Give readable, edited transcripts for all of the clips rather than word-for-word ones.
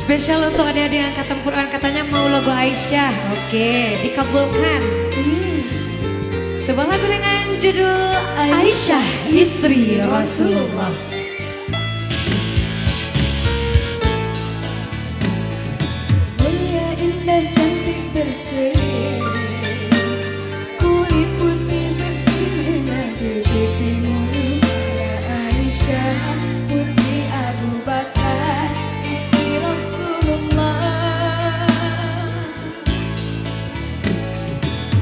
Spesial untuk adik-adik yang khatam Quran, katanya mau logo Aisyah. Oke, dikabulkan. Sebuah lagu dengan judul Aisyah Istri Rasulullah. Mulia, indah, cantik, bersih, kulit putih bersinar di pipimu. Ya Aisyah, putri Abu Bakar, istri Rasulullah.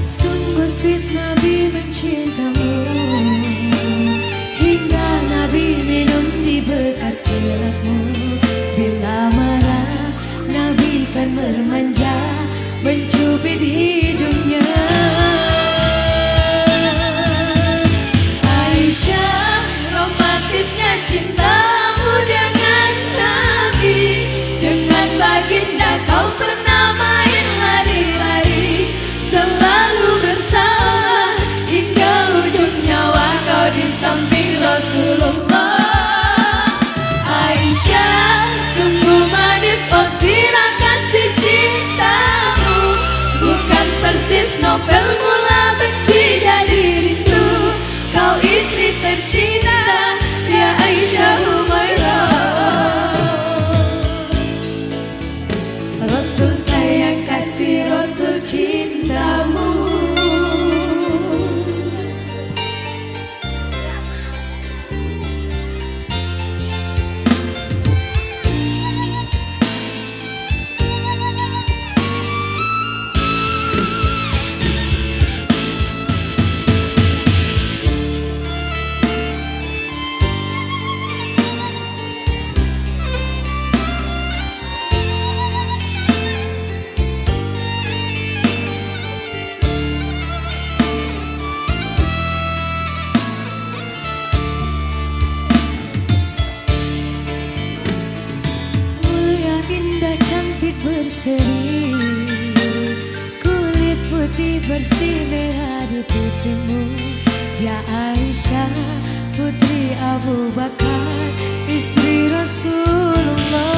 Sungguh sweet Nabi mencintamu, hingga Nabi minum di bekas gelasmu. Bila marah Nabi kan bermanja, mencubit hidungnya. Aisyah, romantisnya cintamu dengan Nabi. Dengan baginda kau pernah main lari-lari, selalu bersama hingga ujung nyawa kau di samping Rasulullah. Aisyah, sungguh manis oh sirah kasih cintamu, bukan persis novel mula benci jadi rindu. Kau istri tercinta, ya Aisyah Humairah. Rasul sayang kasih, Rasul cintamu. Indah, cantik, berseri, kulit putih bersih merah di pipimu. Ya Aisyah, putri Abu Bakar, istri Rasulullah.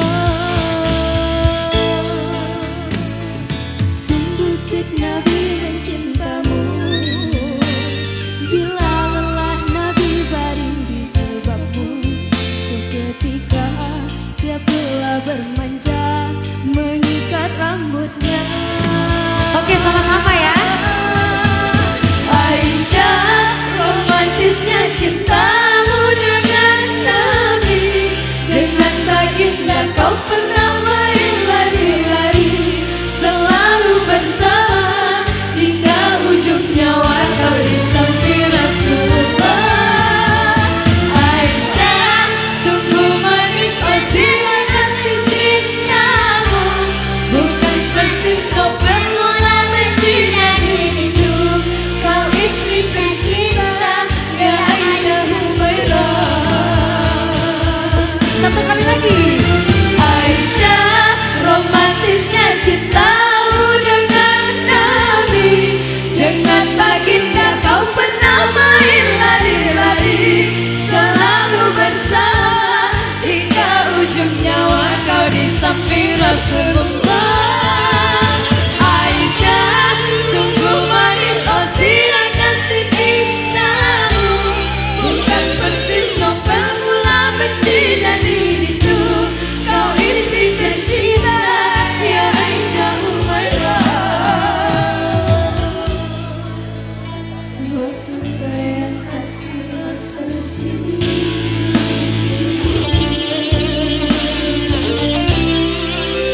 Sungguh sweet Nabi mencintamu, bila lelah Nabi baring di jilbabmu. Seketika dia pula bermanja, mengikat rambutnya. Oke, sama-sama ya. Aisyah, romantisnya cintamu dengan Nabi. Dengan baginda kau pernah main lari-lari, selalu bersama hingga ujung nyawa kau di samping Rasulullah. Aisyah, sungguh manis oh sirah kasih cintamu, bukan persis novel mula benci jadi rindu. Kau istri tercinta, ya Aisyah Humairah. Satu kali lagi. Aisyah, romantisnya cintamu dengan Nabi. Dengan baginda kau pernah main lari-lari, selalu bersama hingga ujung nyawa kau di samping Rasulullah. Aisyah, sungguh manis oh sirah kasih cintamu, bukan persis novel mula benci jadi rindu. Kau istri tercinta, ya Aisyah Humairah. Rasul sayang kasih, Rasul cinta.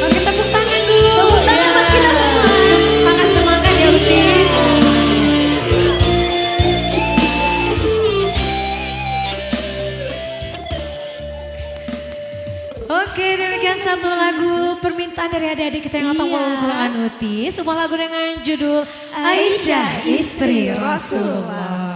Oke, tepuk tangan dulu. Tepuk tangan buat kita semua. Sangat semangat ya Uti. Oke, demikian satu lagu permintaan dari adik-adik kita yang nonton Quran Uti. Sebuah lagu dengan judul Aisyah Istri Rasulullah.